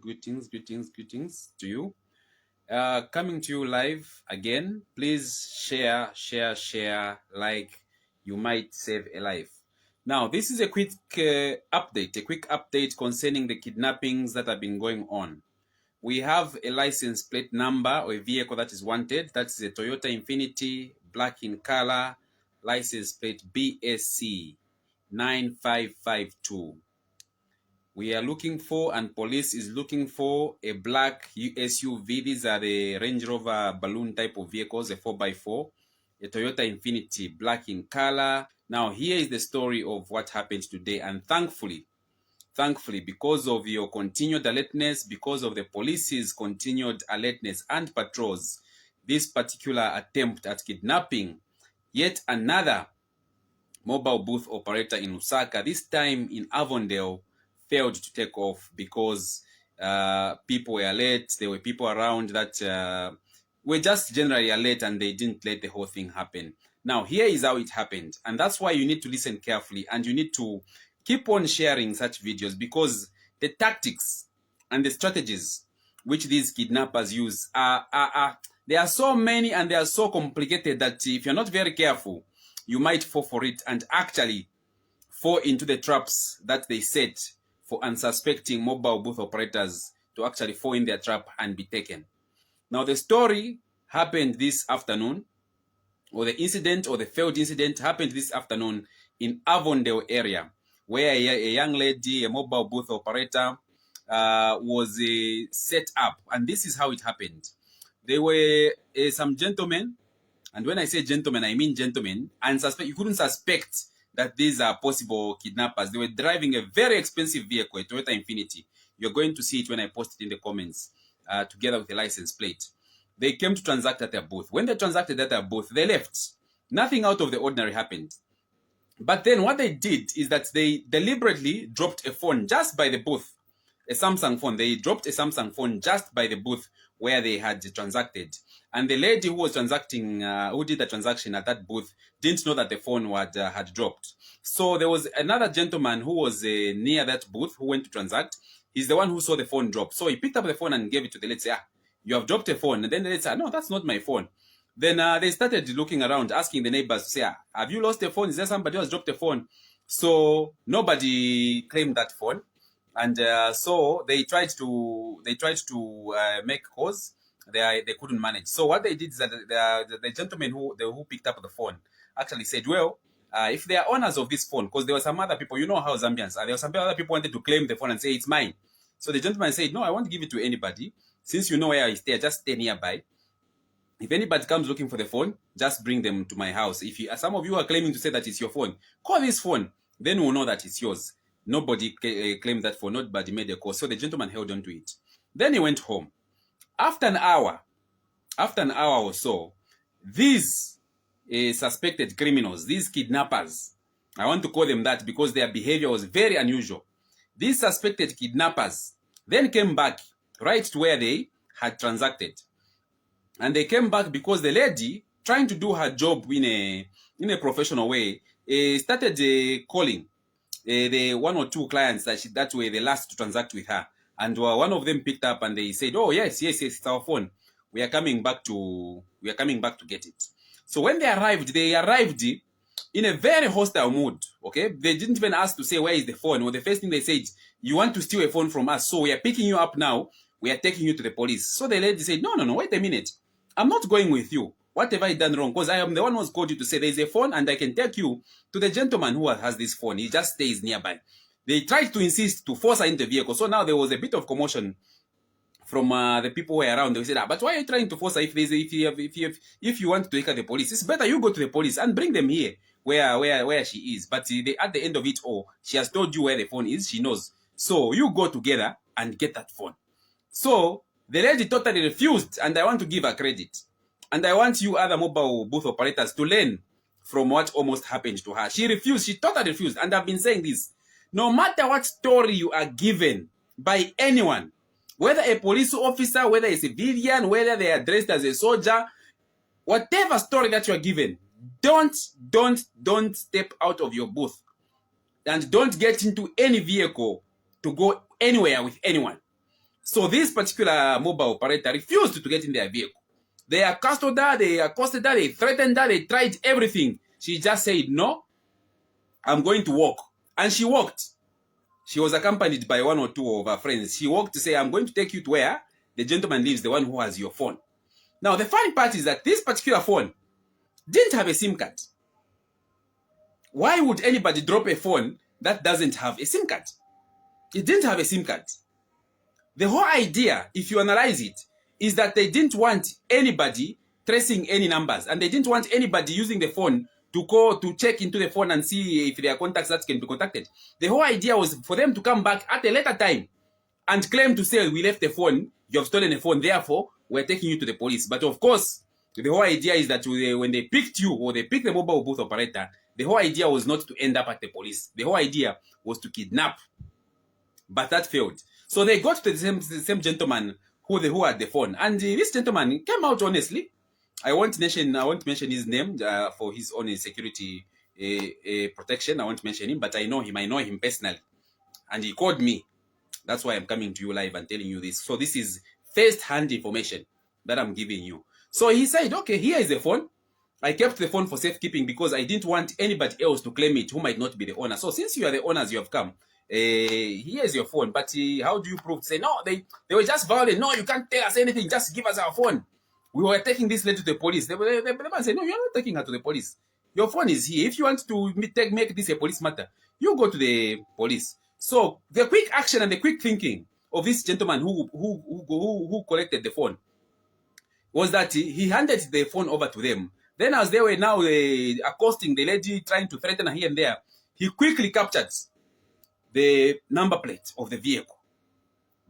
Greetings to you. Coming to you live again. Please share, like you might save a life. Now, this is a quick update concerning the kidnappings that have been going on. We have a license plate number or a vehicle that is wanted. That's a Toyota Infinity, black in color, license plate BSC 9552. We are looking for, and police is looking for, a black SUV. These are the Range Rover balloon type of vehicles, a 4x4, a Toyota Infinity, black in color. Now, here is the story of what happened today. And thankfully, because of your continued alertness, because of the police's continued alertness and patrols, this particular attempt at kidnapping yet another mobile booth operator in Lusaka, this time in Avondale, failed to take off because people were late. There were people around that were just generally late, and they didn't let the whole thing happen. Now, here is how it happened, and that's why you need to listen carefully, and you need to keep on sharing such videos, because the tactics and the strategies which these kidnappers use there are so many and they are so complicated that if you're not very careful, you might fall for it and actually fall into the traps that they set for unsuspecting mobile booth operators to actually fall in their trap and be taken. Now, the story happened this afternoon, or the incident or the failed incident happened this afternoon in Avondale area, where a young lady, a mobile booth operator, was set up. And this is how it happened. There were some gentlemen, and when I say gentlemen, I mean gentlemen, and you couldn't suspect that these are possible kidnappers. They were driving a very expensive vehicle, a Toyota Infinity. You're going to see it when I post it in the comments, together with the license plate. They came to transact at their booth. When they transacted at their booth, they left. Nothing out of the ordinary happened. But then what they did is that they deliberately dropped a phone just by the booth, a Samsung phone. They dropped a Samsung phone just by the booth where they had transacted. And the lady who was transacting, who did the transaction at that booth, didn't know that the phone had dropped. So there was another gentleman who was near that booth who went to transact. He's the one who saw the phone drop. So he picked up the phone and gave it to the lady. Say, you have dropped a phone. And then the lady said, no, that's not my phone. Then they started looking around, asking the neighbors to say, have you lost a phone? Is there somebody who has dropped a phone? So nobody claimed that phone. And so they tried to make calls. They couldn't manage. So what they did is that the gentleman who picked up the phone actually said, well, if they are owners of this phone, because there were some other people, you know how Zambians are, there were some other people wanted to claim the phone and say it's mine. So the gentleman said, no, I won't give it to anybody. Since you know where I stay, just stay nearby. If anybody comes looking for the phone, just bring them to my house. If some of you are claiming to say that it's your phone, call this phone. Then we'll know that it's yours. Nobody claimed that phone. Nobody made a call. So the gentleman held on to it. Then he went home. After an hour or so, these suspected criminals, these kidnappers, I want to call them that because their behavior was very unusual. These suspected kidnappers then came back right to where they had transacted. And they came back because the lady, trying to do her job in a professional way, started calling the one or two clients that were the last to transact with her. And one of them picked up and they said, oh, yes, it's our phone. We are coming back to get it. So when they arrived in a very hostile mood, okay? They didn't even ask to say, where is the phone? Well, the first thing they said, you want to steal a phone from us, so we are picking you up now. We are taking you to the police. So the lady said, no, wait a minute. I'm not going with you. What have I done wrong? Because I am the one who's called you to say there's a phone and I can take you to the gentleman who has this phone. He just stays nearby. They tried to insist to force her into the vehicle. So now there was a bit of commotion from the people who were around. They said, but why are you trying to force her if you want to take her to the police? It's better you go to the police and bring them here where she is. But at the end of it all, she has told you where the phone is. She knows. So you go together and get that phone. So the lady totally refused, and I want to give her credit. And I want you other mobile booth operators to learn from what almost happened to her. She refused. She totally refused. And I've been saying this. No matter what story you are given by anyone, whether a police officer, whether a civilian, whether they are dressed as a soldier, whatever story that you are given, don't step out of your booth. And don't get into any vehicle to go anywhere with anyone. So this particular mobile operator refused to get in their vehicle. They accosted her, they threatened her, they tried everything. She just said, no, I'm going to walk. And she walked. She was accompanied by one or two of her friends. She walked to say, I'm going to take you to where the gentleman lives, the one who has your phone. Now, the funny part is that this particular phone didn't have a SIM card. Why would anybody drop a phone that doesn't have a SIM card? It didn't have a SIM card. The whole idea, if you analyze it, is that they didn't want anybody tracing any numbers, and they didn't want anybody using the phone to go to check into the phone and see if there are contacts that can be contacted. The whole idea was for them to come back at a later time and claim to say, we left the phone, you have stolen a phone, therefore, we're taking you to the police. But of course, the whole idea is that when they picked you, or they picked the mobile booth operator, the whole idea was not to end up at the police. The whole idea was to kidnap. But that failed. So they got to the same gentleman who had the phone. And this gentleman came out honestly. I won't mention his name for his own security protection. I won't mention him, but I know him personally. And he called me. That's why I'm coming to you live and telling you this. So this is first-hand information that I'm giving you. So he said, okay, here is the phone. I kept the phone for safekeeping because I didn't want anybody else to claim it who might not be the owner. So since you are the owners, you have come. Here's your phone. But how do you prove? Say, no, they were just violent. No, you can't tell us anything. Just give us our phone. We were taking this lady to the police. The man said, no, you're not taking her to the police. Your phone is here. If you want to make this a police matter, you go to the police. So the quick action and the quick thinking of this gentleman who collected the phone was that he handed the phone over to them. Then as they were now accosting the lady, trying to threaten her here and there, he quickly captured the number plate of the vehicle.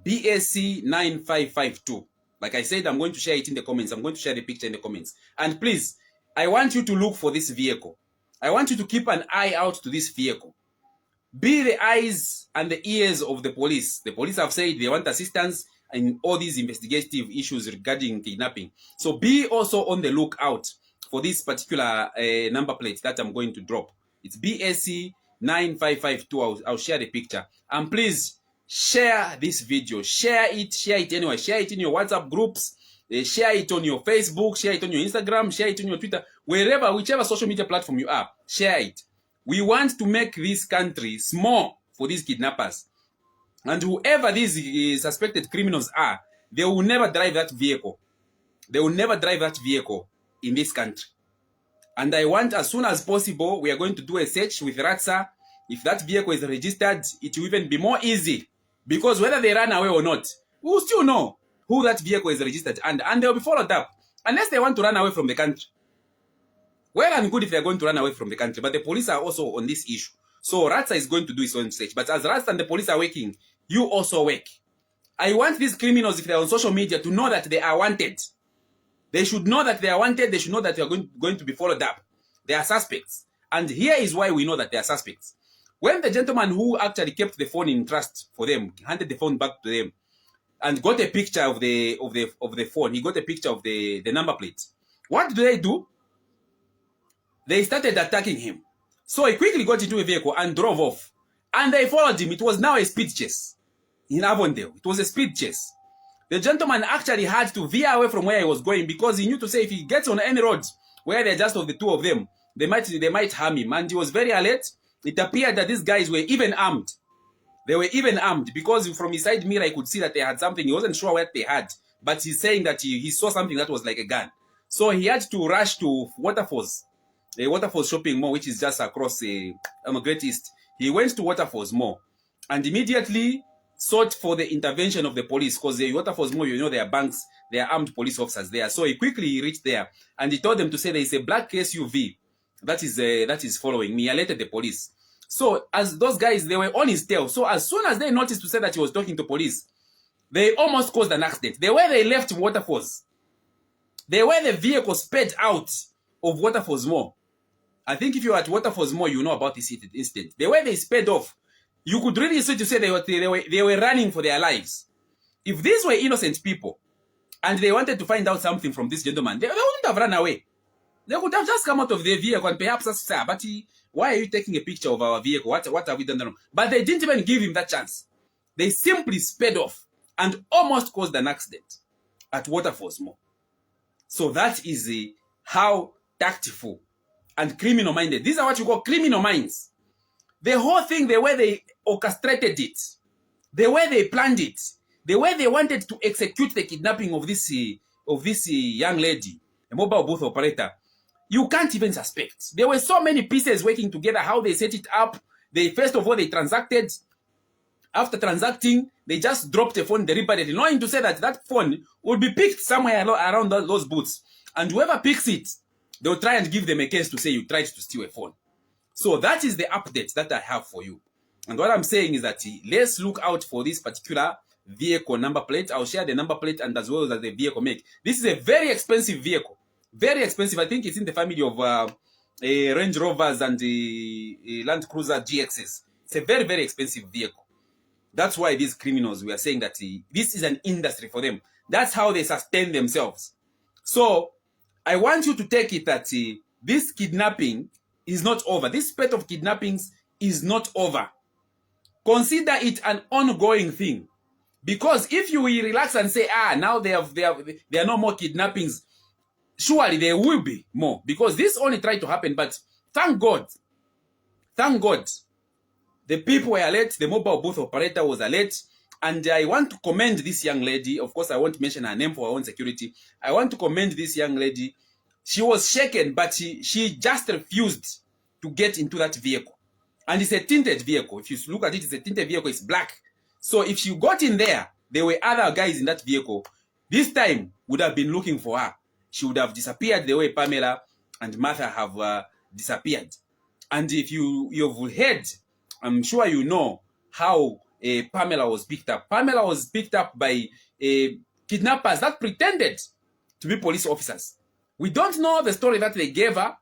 BAC 9552. Like I said, I'm going to share it in the comments. I'm going to share the picture in the comments. And please, I want you to look for this vehicle. I want you to keep an eye out to this vehicle. Be the eyes and the ears of the police. The police have said they want assistance in all these investigative issues regarding kidnapping. So be also on the lookout for this particular number plate that I'm going to drop. It's BAC 9552. I'll share the picture. And please share this video. Share it anyway. Share it in your WhatsApp groups. Share it on your Facebook. Share it on your Instagram. Share it on your Twitter. Whichever social media platform you are, share it. We want to make this country small for these kidnappers. And whoever these suspected criminals are, they will never drive that vehicle. They will never drive that vehicle in this country. And I want, as soon as possible, we are going to do a search with RATSA. If that vehicle is registered, it will even be more easy. Because whether they run away or not, we will still know who that vehicle is registered. And they will be followed up. Unless they want to run away from the country. Well and good if they are going to run away from the country. But the police are also on this issue. So RATSA is going to do its own search. But as RATSA and the police are working, you also work. I want these criminals, if they are on social media, to know that they are wanted. They should know that they are wanted. They should know that they are going to be followed up. They are suspects. And here is why we know that they are suspects. When the gentleman who actually kept the phone in trust for them, handed the phone back to them, and got a picture of the phone, he got a picture of the number plate. What do they do? They started attacking him. So he quickly got into a vehicle and drove off. And they followed him. It was now a speed chase in Avondale. It was a speed chase. The gentleman actually had to veer away from where he was going because he knew to say if he gets on any road where they're just of the two of them, they might harm him. And he was very alert. It appeared that these guys were even armed. They were even armed because from his side mirror, I could see that they had something. He wasn't sure what they had. But he's saying that he saw something that was like a gun. So he had to rush to Waterfalls. A Waterfalls shopping mall, which is just across Great East. He went to Waterfalls Mall and immediately sought for the intervention of the police because the Waterfalls Mall, you know, there are banks, there are armed police officers there. So he quickly reached there and he told them to say there is a black SUV that is following me. He alerted the police. So as those guys, they were on his tail. So as soon as they noticed to say that he was talking to police, they almost caused an accident. The way they left Waterfalls, the way the vehicle sped out of Waterfalls Mall, I think if you are at Waterfalls Mall, you know about this incident. The way they sped off, you could really see to say they were running for their lives. If these were innocent people, and they wanted to find out something from this gentleman, they wouldn't have run away. They could have just come out of their vehicle and perhaps asked, sir, but why are you taking a picture of our vehicle? What have we done wrong? But they didn't even give him that chance. They simply sped off. and almost caused an accident at Waterfalls Mall. So that is how tactful and criminal-minded. These are what you call criminal minds. The whole thing, the way they orchestrated it, the way they planned it, the way they wanted to execute the kidnapping of this young lady, a mobile booth operator, you can't even suspect. There were so many pieces working together, how they set it up. They, first of all, they transacted. After transacting, they just dropped a phone deliberately, knowing to say that that phone will be picked somewhere around those booths. And whoever picks it, they'll try and give them a case to say you tried to steal a phone. So that is the update that I have for you. And what I'm saying is that let's look out for this particular vehicle number plate. I'll share the number plate and as well as the vehicle make. This is a very expensive vehicle. Very expensive. I think it's in the family of Range Rovers and Land Cruiser GXs. It's a very, very expensive vehicle. That's why these criminals, we are saying that this is an industry for them. That's how they sustain themselves. So I want you to take it that this kidnapping is not over. This spate of kidnappings is not over. Consider it an ongoing thing. Because if you will relax and say, now there are no more kidnappings, surely there will be more. Because this only tried to happen, but thank God, the people were alert, the mobile booth operator was alert, and I want to commend this young lady. Of course, I won't mention her name for her own security. I want to commend this young lady. She was shaken, but she just refused to get into that vehicle. And it's a tinted vehicle. If you look at it, it's a tinted vehicle. It's black. So if she got in there were other guys in that vehicle. This time would have been looking for her. She would have disappeared the way Pamela and Martha have disappeared. And if you've heard, I'm sure you know how Pamela was picked up. Pamela was picked up by kidnappers that pretended to be police officers. We don't know the story that they gave her,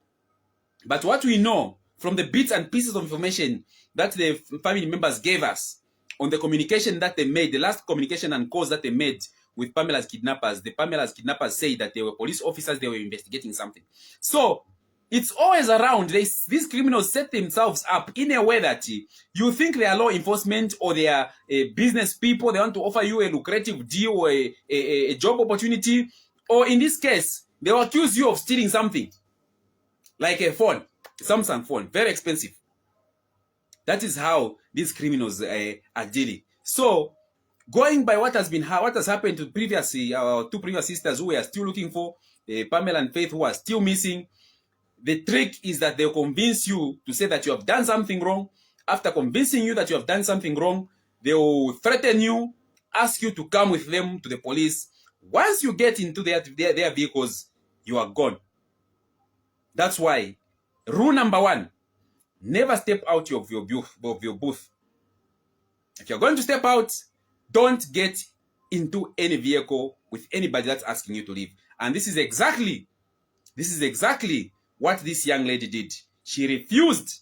but what we know from the bits and pieces of information that the family members gave us on the communication that they made, the last communication and calls that they made with Pamela's kidnappers, the Pamela's kidnappers say that they were police officers, they were investigating something. So it's always around. These criminals set themselves up in a way that you think they are law enforcement or they are business people. They want to offer you a lucrative deal or a job opportunity. Or in this case, they will accuse you of stealing something. Like a phone, Samsung phone, very expensive. That is how these criminals are dealing. So, going by what has happened to our two previous sisters who we are still looking for, Pamela and Faith, who are still missing, the trick is that they'll convince you to say that you have done something wrong. After convincing you that you have done something wrong, they will threaten you, ask you to come with them to the police. Once you get into their vehicles, you are gone. That's why, rule number 1, never step out of your booth. If you're going to step out, don't get into any vehicle with anybody that's asking you to leave. And this is exactly what this young lady did. She refused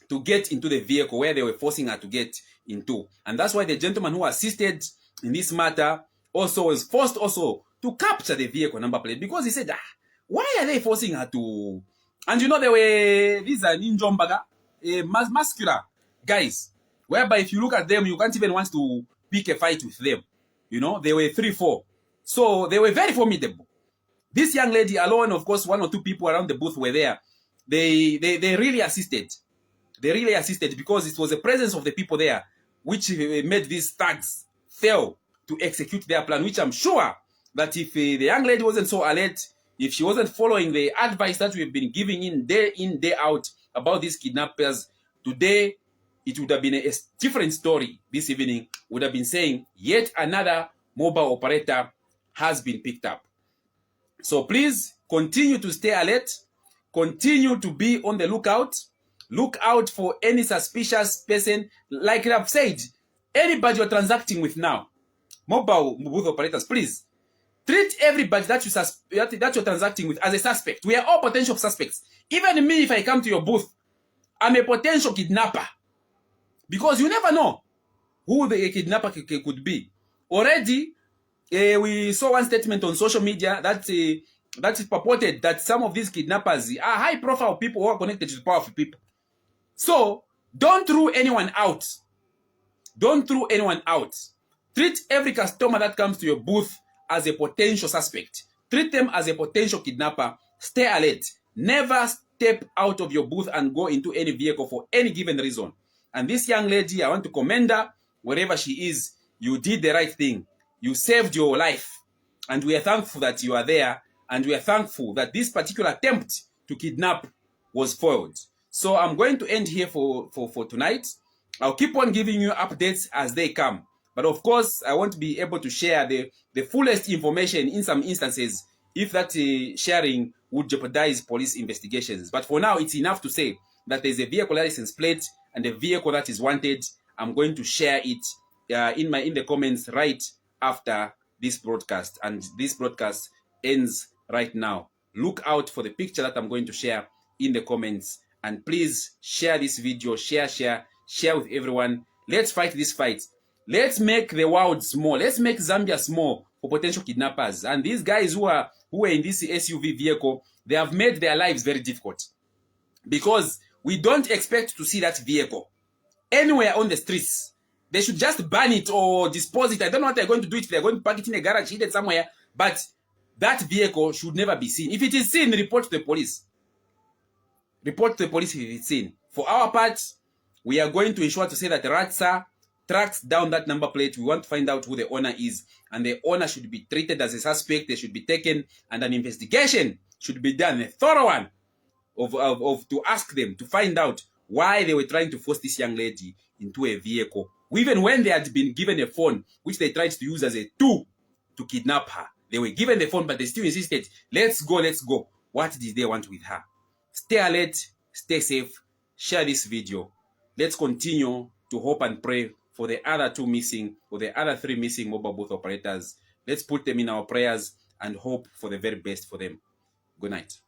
to get into the vehicle where they were forcing her to get into. And that's why the gentleman who assisted in this matter also was forced also to capture the vehicle number plate, because he said, why are they forcing her to? And you know, these are ninjombaga, muscular guys, whereby if you look at them, you can't even want to pick a fight with them. You know, they were 3-4. So they were very formidable. This young lady alone, of course, 1 or 2 people around the booth were there. They really assisted. They really assisted because it was the presence of the people there which made these thugs fail to execute their plan, which I'm sure that if the young lady wasn't so alert, if she wasn't following the advice that we've been giving in, day out about these kidnappers, today it would have been a different story. This evening would have been saying yet another mobile operator has been picked up. So please continue to stay alert. Continue to be on the lookout. Look out for any suspicious person. Like I've said, anybody you're transacting with now, mobile booth operators, please treat everybody that you're transacting with as a suspect. We are all potential suspects. Even me, if I come to your booth, I'm a potential kidnapper. Because you never know who the kidnapper could be. Already, we saw one statement on social media that it purported that some of these kidnappers are high-profile people who are connected to powerful people. So, don't rule anyone out. Don't rule anyone out. Treat every customer that comes to your booth as a potential suspect. Treat them as a potential kidnapper. Stay alert. Never step out of your booth and go into any vehicle for any given reason. And this young lady, I want to commend her wherever she is. You did the right thing. You saved your life. And we are thankful that you are there. And we are thankful that this particular attempt to kidnap was foiled. So I'm going to end here for tonight. I'll keep on giving you updates as they come. But of course, I want to be able to share the fullest information in some instances if that sharing would jeopardize police investigations. But for now, it's enough to say that there's a vehicle license plate and a vehicle that is wanted. I'm going to share it in the comments right after this broadcast. And this broadcast ends right now. Look out for the picture that I'm going to share in the comments. And please share this video, share with everyone. Let's fight this fight. Let's make the world small. Let's make Zambia small for potential kidnappers. And these guys who are in this SUV vehicle, they have made their lives very difficult. Because we don't expect to see that vehicle anywhere on the streets. They should just ban it or dispose it. I don't know what they're going to do. If they're going to park it in a garage, hidden somewhere. But that vehicle should never be seen. If it is seen, report to the police. Report to the police if it's seen. For our part, we are going to ensure to say that Ratsa tracks down that number plate. We want to find out who the owner is. And the owner should be treated as a suspect. They should be taken. And an investigation should be done. A thorough one. To ask them to find out why they were trying to force this young lady into a vehicle. Even when they had been given a phone, which they tried to use as a tool to kidnap her. They were given the phone, but they still insisted, let's go, let's go. What did they want with her? Stay alert, stay safe, share this video. Let's continue to hope and pray for the other 2 missing, or the other 3 missing mobile booth operators. Let's put them in our prayers and hope for the very best for them. Good night.